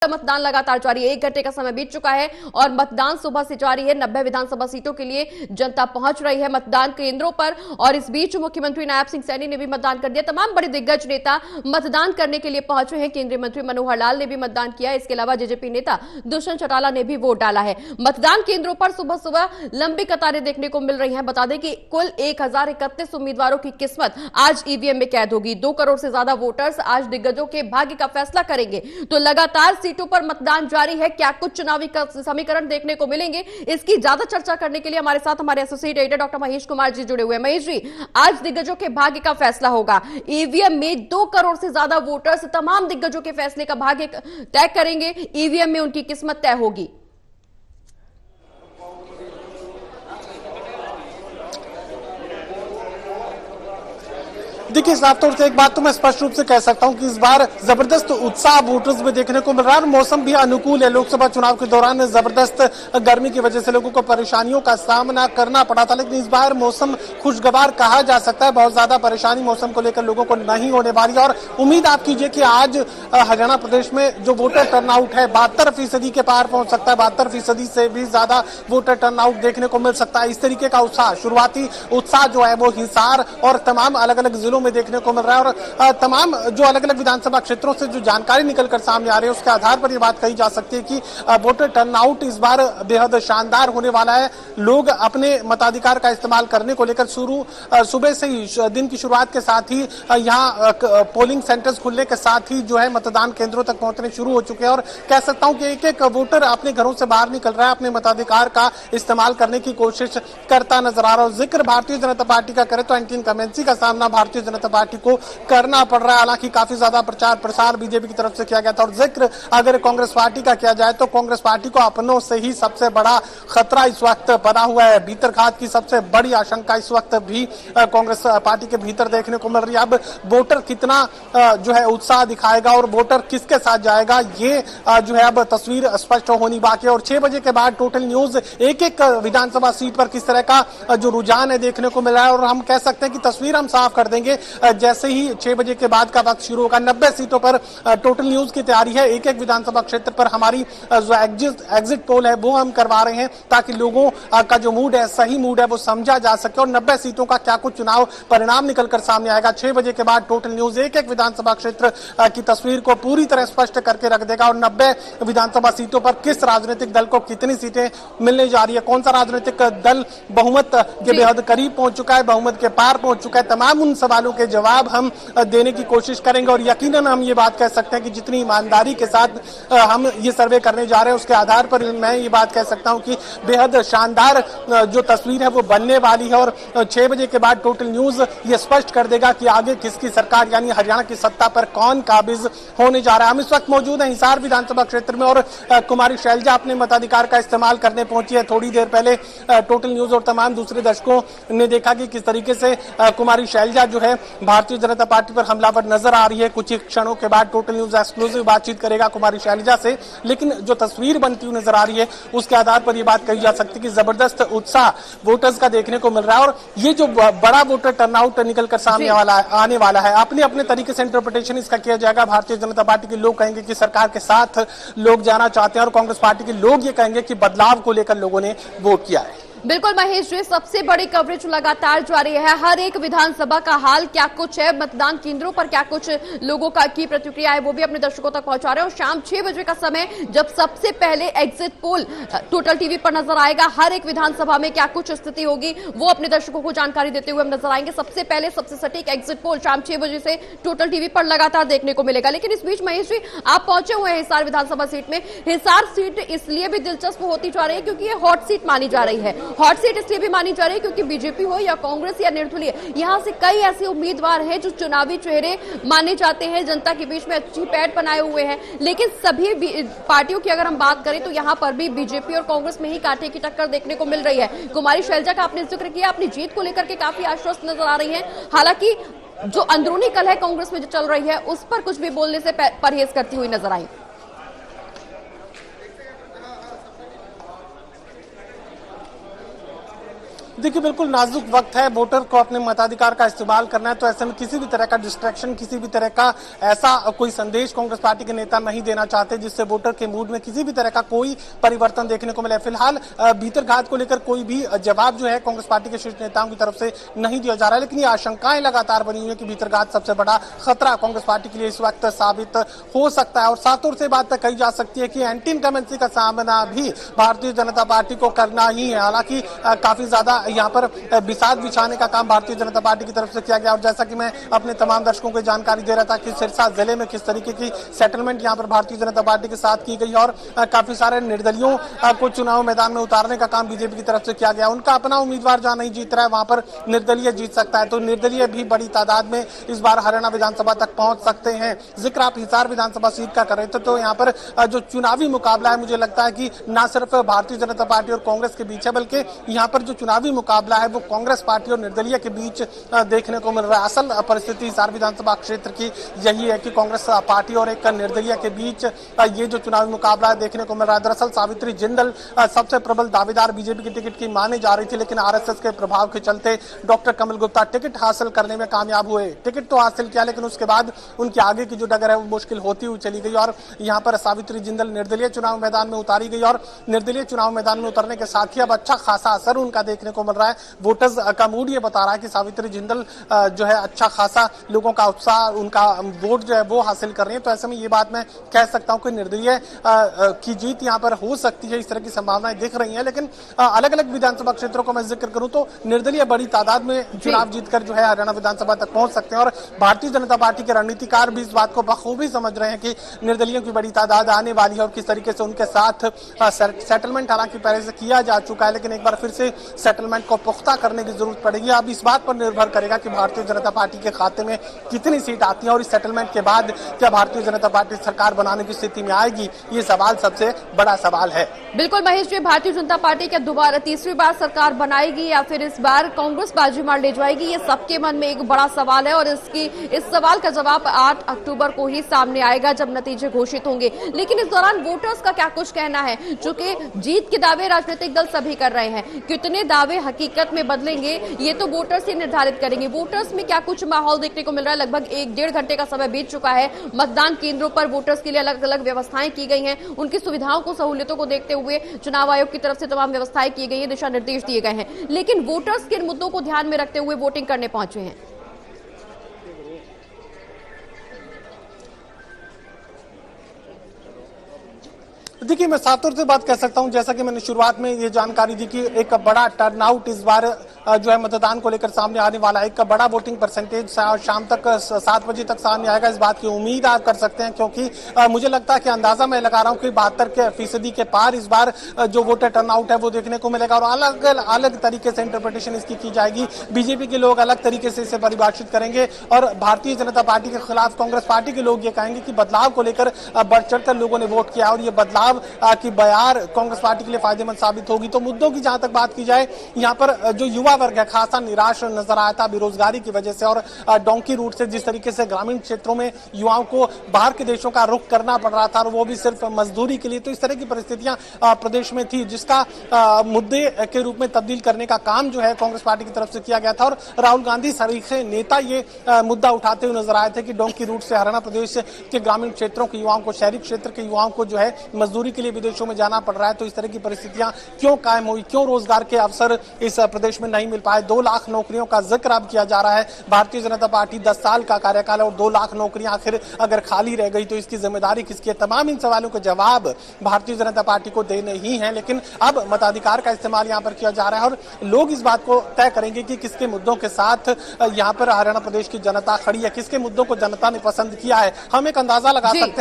मतदान लगातार जारी है। 1 घंटे का समय बीत चुका है और मतदान सुबह से जारी है। 90 विधानसभा सीटों के लिए जनता पहुंच रही है मतदान केंद्रों पर और इस बीच मुख्यमंत्री नायब सिंह सैनी ने भी मतदान कर दिया। तमाम बड़े दिग्गज नेता मतदान करने के लिए पहुंचे हैं। केंद्रीय मंत्री मनोहर लाल ने भी मतदान किया। इसके अलावा जेजेपी नेता दुष्यंत चौटाला ने भी वोट डाला है। मतदान केंद्रों पर सुबह सुबह लंबी कतारें देखने को मिल रही है। बता दें कि कुल 1031 उम्मीदवारों की किस्मत आज ईवीएम में कैद होगी। 2 करोड़ से ज्यादा वोटर्स आज दिग्गजों के भाग्य का फैसला करेंगे। तो लगातार सीटों पर मतदान जारी है। क्या कुछ चुनावी समीकरण देखने को मिलेंगे, इसकी ज्यादा चर्चा करने के लिए हमारे साथ हमारे associate editor doctor Mahesh Kumar ji जुड़े हुए हैं। महेश जी, आज दिग्गजों के भाग्य का फैसला होगा। ईवीएम में 2 करोड़ से ज्यादा वोटर्स तमाम दिग्गजों के फैसले का भाग्य तय करेंगे। ईवीएम में उनकी किस्मत तय होगी। देखिए, साफ तौर से एक बात तो मैं स्पष्ट रूप से कह सकता हूं कि इस बार जबरदस्त उत्साह वोटर्स में देखने को मिल रहा है। मौसम भी अनुकूल है। लोकसभा चुनाव के दौरान जबरदस्त गर्मी की वजह से लोगों को परेशानियों का सामना करना पड़ा था, लेकिन इस बार मौसम खुशगवार कहा जा सकता है। बहुत ज्यादा परेशानी मौसम को लेकर लोगों को नहीं होने वाली है और उम्मीद आप कीजिए कि आज हरियाणा प्रदेश में जो वोटर टर्नआउट है 72% के पार पहुंच सकता है। 72% से भी ज्यादा वोटर टर्नआउट देखने को मिल सकता है। इस तरीके का उत्साह, शुरुआती उत्साह जो है वो हिसार और तमाम अलग अलग जिलों में देखने को मिल रहा है और तमाम जो अलग अलग विधानसभा क्षेत्रों से जो जानकारी निकलकर सामने आ रही है उसके आधार पर यह बात कही जा सकती है कि वोटर टर्नआउट इस बार बेहद शानदार होने वाला है। लोग अपने मताधिकार का इस्तेमाल करने को लेकर सुबह से ही दिन की शुरुआत के साथ ही यहाँ पोलिंग सेंटर्स खुलने के साथ ही जो है मतदान केंद्रों तक पहुंचने शुरू हो चुके हैं और कह सकता हूं कि एक एक वोटर अपने घरों से बाहर निकल रहा है, अपने मताधिकार का इस्तेमाल करने की कोशिश करता नजर आ रहा है। जिक्र भारतीय जनता पार्टी का करें तो एंटी इनकम्बेंसी का सामना भारतीय जनता पार्टी को करना पड़ रहा है। हालांकि काफी ज्यादा प्रचार प्रसार बीजेपी की तरफ से किया गया था और जिक्र अगर कांग्रेस पार्टी का किया जाए तो कांग्रेस पार्टी को अपनों से ही सबसे बड़ा खतरा इस वक्त बना हुआ है। भीतरघात की सबसे बड़ी आशंका इस वक्त भी कांग्रेस पार्टी के भीतर देखने को मिल रही है। अब वोटर कितना जो है उत्साह दिखाएगा और वोटर किसके साथ जाएगा, ये जो है अब तस्वीर स्पष्ट होनी बाकी है। और 6 बजे के बाद टोटल न्यूज एक एक विधानसभा सीट पर किस तरह का जो रुझान है देखने को मिल रहा है और हम कह सकते हैं कि तस्वीर हम साफ कर देंगे जैसे ही 6 बजे के बाद का वक्त शुरू होगा। 90 सीटों पर टोटल न्यूज की तैयारी है। एक एक विधानसभा क्षेत्र पर हमारी जो एग्जिट पोल है वो हम करवा रहे हैं ताकि लोगों का जो मूड है, सही मूड है, वो समझा जा सके और 90 सीटों का क्या कुछ चुनाव परिणाम निकलकर सामने आएगा। 6 बजे के बाद टोटल न्यूज एक एक विधानसभा क्षेत्र की तस्वीर को पूरी तरह स्पष्ट करके रख देगा और 90 विधानसभा सीटों पर किस राजनीतिक दल को कितनी सीटें मिलने जा रही है, कौन सा राजनीतिक दल बहुमत के बेहद करीब पहुंच चुका है, बहुमत के पार पहुंच चुका है, तमाम उन सवालों के जवाब हम देने की कोशिश करेंगे। और यकीनन हम ये बात कह सकते हैं कि जितनी ईमानदारी के साथ हम ये सर्वे करने जा रहे हैं उसके आधार पर मैं ये बात कह सकता हूं कि बेहद शानदार जो तस्वीर है वो बनने वाली है और 6 बजे के बाद टोटल न्यूज ये स्पष्ट कर देगा कि आगे किसकी सरकार यानी हरियाणा की सत्ता पर कौन काबिज होने जा रहा है। हम इस वक्त मौजूद हैं हिसार विधानसभा क्षेत्र में और कुमारी शैलजा अपने मताधिकार का इस्तेमाल करने पहुंची है। थोड़ी देर पहले टोटल न्यूज और तमाम दूसरे दर्शकों ने देखा कि किस तरीके से कुमारी शैलजा जो है भारतीय जनता पार्टी पर हमलावर नजर आ रही है। कुछ ही क्षणों के बाद टोटल न्यूज एक्सक्लूसिव बातचीत करेगा कुमारी शैलजा से, लेकिन जो तस्वीर बनती हुई नजर आ रही है उसके आधार पर यह बात कही जा सकती है कि जबरदस्त उत्साह वोटर्स का देखने को मिल रहा है और ये जो बड़ा वोटर टर्नआउट निकल कर सामने आने वाला है अपने अपने तरीके से इंटरप्रिटेशन इसका किया जाएगा। भारतीय जनता पार्टी के लोग कहेंगे कि सरकार के साथ लोग जाना चाहते हैं और कांग्रेस पार्टी के लोग ये कहेंगे कि बदलाव को लेकर लोगों ने वोट किया है। बिल्कुल महेश जी, सबसे बड़ी कवरेज लगातार जारी है। हर एक विधानसभा का हाल क्या कुछ है, मतदान केंद्रों पर क्या कुछ लोगों का की प्रतिक्रिया है वो भी अपने दर्शकों तक पहुंचा रहे हैं और शाम 6 बजे का समय जब सबसे पहले एग्जिट पोल टोटल टीवी पर नजर आएगा, हर एक विधानसभा में क्या कुछ स्थिति होगी वो अपने दर्शकों को जानकारी देते हुए हम नजर आएंगे। सबसे पहले सबसे सटीक एग्जिट पोल शाम 6 बजे से टोटल टीवी पर लगातार देखने को मिलेगा। लेकिन इस बीच महेश जी, आप पहुंचे हुए हैं हिसार विधानसभा सीट में। हिसार सीट इसलिए भी दिलचस्प होती जा रही है क्योंकि ये हॉट सीट मानी जा रही है। हॉट सीट इसलिए भी मानी जा रही है क्योंकि बीजेपी हो या कांग्रेस या निर्दलीय, यहां से कई ऐसे उम्मीदवार हैं जो चुनावी चेहरे माने जाते हैं, जनता के बीच में अच्छी पैठ बनाए हुए हैं। लेकिन सभी पार्टियों की अगर हम बात करें तो यहां पर भी बीजेपी और कांग्रेस में ही कांटे की टक्कर देखने को मिल रही है। कुमारी शैलजा का आपने जिक्र किया, अपनी जीत को लेकर के काफी आश्वस्त नजर आ रही है। हालांकि जो अंदरूनी कलह कांग्रेस में जो चल रही है उस पर कुछ भी बोलने से परहेज करती हुई नजर आई। देखिए, बिल्कुल नाजुक वक्त है, वोटर को अपने मताधिकार का इस्तेमाल करना है, तो ऐसे में किसी भी तरह का डिस्ट्रैक्शन, किसी भी तरह का ऐसा कोई संदेश कांग्रेस पार्टी के नेता नहीं देना चाहते जिससे वोटर के मूड में किसी भी तरह का कोई परिवर्तन देखने को मिले। फिलहाल भीतरघात को लेकर कोई भी जवाब जो है कांग्रेस पार्टी के शीर्ष नेताओं की तरफ से नहीं दिया जा रहा है, लेकिन ये आशंकाएं लगातार बनी हुई है कि भीतरघात सबसे बड़ा खतरा कांग्रेस पार्टी के लिए इस वक्त साबित हो सकता है। और साथ और से बात कही जा सकती है कि एंटी इनकमेंसी का सामना भी भारतीय जनता पार्टी को करना ही है। हालांकि काफी ज्यादा यहाँ पर बिसात बिछाने का काम भारतीय जनता पार्टी की तरफ से किया गया, और जैसा कि मैं अपने तमाम दर्शकों को जानकारी दे रहा था कि सिरसा जिले में किस तरीके की सेटलमेंट यहाँ पर भारतीय जनता पार्टी के साथ की गई, और काफी सारे निर्दलियों को चुनाव मैदान में उतारने का काम बीजेपी की तरफ से किया गया। उनका अपना उम्मीदवार जहां नहीं जीत रहा है वहां पर निर्दलीय जीत सकता है, तो निर्दलीय भी बड़ी तादाद में इस बार हरियाणा विधानसभा तक पहुंच सकते हैं। जिक्र आप हिसार विधानसभा सीट का कर रहे थे, तो यहाँ पर जो चुनावी मुकाबला है, मुझे लगता है कि न सिर्फ भारतीय जनता पार्टी और कांग्रेस के बीच है, बल्कि यहाँ पर जो चुनावी मुकाबला है वो कांग्रेस पार्टी और निर्दलीय के बीच देखने को मिल रहा है। असल परिस्थिति हिसार विधानसभा क्षेत्र की यही है कि कांग्रेस पार्टी और एक निर्दलीय के बीच ये जो चुनावी मुकाबला देखने को मिल रहा है। दरअसल सावित्री जिंदल सबसे प्रबल दावेदार बीजेपी की टिकट की मानी जा रही थी, लेकिन आरएसएस के प्रभाव के चलते डॉक्टर कमल गुप्ता टिकट हासिल करने में कामयाब हुए। टिकट तो हासिल किया, लेकिन उसके बाद उनकी आगे की जो डगर है वो मुश्किल होती हुई चली गई, और यहाँ पर सावित्री जिंदल निर्दलीय चुनाव मैदान में उतारी गई, और निर्दलीय चुनाव मैदान में उतरने के साथ ही अब अच्छा खासा असर उनका देखने को मिल रहा है। वोटर्स का मूड ये बता रहा है कि सावित्री जिंदल जो है अच्छा खासा लोगों का उत्साह, उनका वोट जो है वो हासिल कर रही है। तो ऐसे में ये बात मैं कह सकता हूं कि निर्दलीय की जीत यहां पर हो सकती है, इस तरह की संभावनाएं दिख रही हैं। लेकिन अलग अलग विधानसभा क्षेत्रों को मैं जिक्र करूं तो निर्दलीय बड़ी तादाद में चुनाव जीतकर जो है हरियाणा विधानसभा तक पहुंच सकते हैं, और भारतीय जनता पार्टी के रणनीतिकार भी इस बात को बखूबी समझ रहे हैं कि निर्दलियों की बड़ी तादाद आने वाली है, और किस तरीके से उनके साथ सेटलमेंट हालांकि पहले से किया जा चुका है, लेकिन एक बार फिर से सेटलमेंट को पुख्ता करने की जरूरत पड़ेगी। अब इस बात पर निर्भर करेगा कि भारतीय जनता पार्टी के खाते में कितनी सीट आती है, और इस सेटलमेंट के बाद क्या भारतीय जनता पार्टी सरकार बनाने की स्थिति में आएगी, ये सवाल सबसे बड़ा सवाल है। बिल्कुल महेश जी, भारतीय जनता पार्टी क्या दोबारा तीसरी बार सरकार बनाएगी या फिर इस बार कांग्रेस बाजी मार ले जाएगी, ये सबके मन में एक बड़ा सवाल है, और इस सवाल का जवाब 8 अक्टूबर को ही सामने आएगा जब नतीजे घोषित होंगे। लेकिन इस दौरान वोटर्स का क्या कुछ कहना है, चूंकि जीत के दावे राजनीतिक दल सभी कर रहे हैं, कितने दावे हकीकत में बदलेंगे ये तो वोटर्स ही निर्धारित करेंगे। वोटर्स में क्या कुछ माहौल देखने को मिल रहा है? लगभग 1-1.5 घंटे का समय बीत चुका है, मतदान केंद्रों पर वोटर्स के लिए अलग अलग व्यवस्थाएं की गई हैं, उनकी सुविधाओं को, सहूलियतों को देखते हुए चुनाव आयोग की तरफ से तमाम व्यवस्थाएं की गई हैं, दिशा निर्देश दिए गए हैं, लेकिन वोटर्स के मुद्दों को ध्यान में रखते हुए वोटिंग करने पहुंचे हैं। देखिए, मैं साफ तौर से बात कर सकता हूं, जैसा कि मैंने शुरुआत में ये जानकारी दी कि एक बड़ा टर्नआउट इस बार जो है मतदान को लेकर सामने आने वाला है, एक बड़ा वोटिंग परसेंटेज शाम तक 7 बजे तक सामने आएगा, इस बात की उम्मीद आप कर सकते हैं, क्योंकि मुझे लगता है कि अंदाजा मैं लगा रहा हूं कि 72% के पार इस बार जो वोटर टर्नआउट है वो देखने को मिलेगा, और अलग अलग तरीके से इंटरप्रिटेशन इसकी की जाएगी। बीजेपी के लोग अलग तरीके से इसे परिभाषित करेंगे, और भारतीय जनता पार्टी के खिलाफ कांग्रेस पार्टी के लोग ये कहेंगे कि बदलाव को लेकर बढ़ चढ़कर लोगों ने वोट किया, और ये बदलाव की बयार कांग्रेस पार्टी के लिए फायदेमंद साबित होगी। तो मुद्दों की जहां तक बात की जाए, यहाँ पर जो युवा वर्ग है खासा निराश नजर आया था बेरोजगारी की वजह से, और डोंकी रूट से जिस तरीके से ग्रामीण क्षेत्रों में युवाओं को बाहर के देशों का रुख करना पड़ रहा था, और वो भी सिर्फ मजदूरी के लिए, तो इस तरह की परिस्थितियां प्रदेश में थी, जिसका मुद्दे के रूप में तब्दील करने का काम जो है कांग्रेस पार्टी की तरफ से किया गया था। और राहुल गांधी सरीखे नेता ये मुद्दा उठाते हुए नजर आए थे कि डोंकी रूट से हरियाणा प्रदेश के ग्रामीण क्षेत्रों के युवाओं को, शहरी क्षेत्र के युवाओं को जो है मजदूरी के लिए विदेशों में जाना पड़ रहा है, तो इस तरह की परिस्थितियां क्यों कायम हुई, क्यों रोजगार के अवसर इस प्रदेश में नहीं मिल पाए। 2 लाख नौकरियों का जिक्र अब किया जा रहा है। भारतीय जनता पार्टी 10 साल का कार्यकाल है, और 2 लाख नौकरियां आखिर अगर खाली रह गई तो इसकी जिम्मेदारी किसकी है? तमाम इन सवालों के जवाब भारतीय जनता पार्टी को देने ही हैं, लेकिन अब मताधिकार का इस्तेमाल यहाँ पर किया जा रहा है, और लोग इस बात को तय करेंगे कि किसके मुद्दों के साथ यहाँ पर हरियाणा प्रदेश की जनता खड़ी है, किसके मुद्दों को जनता ने पसंद किया है। हम एक अंदाजा लगा सकते हैं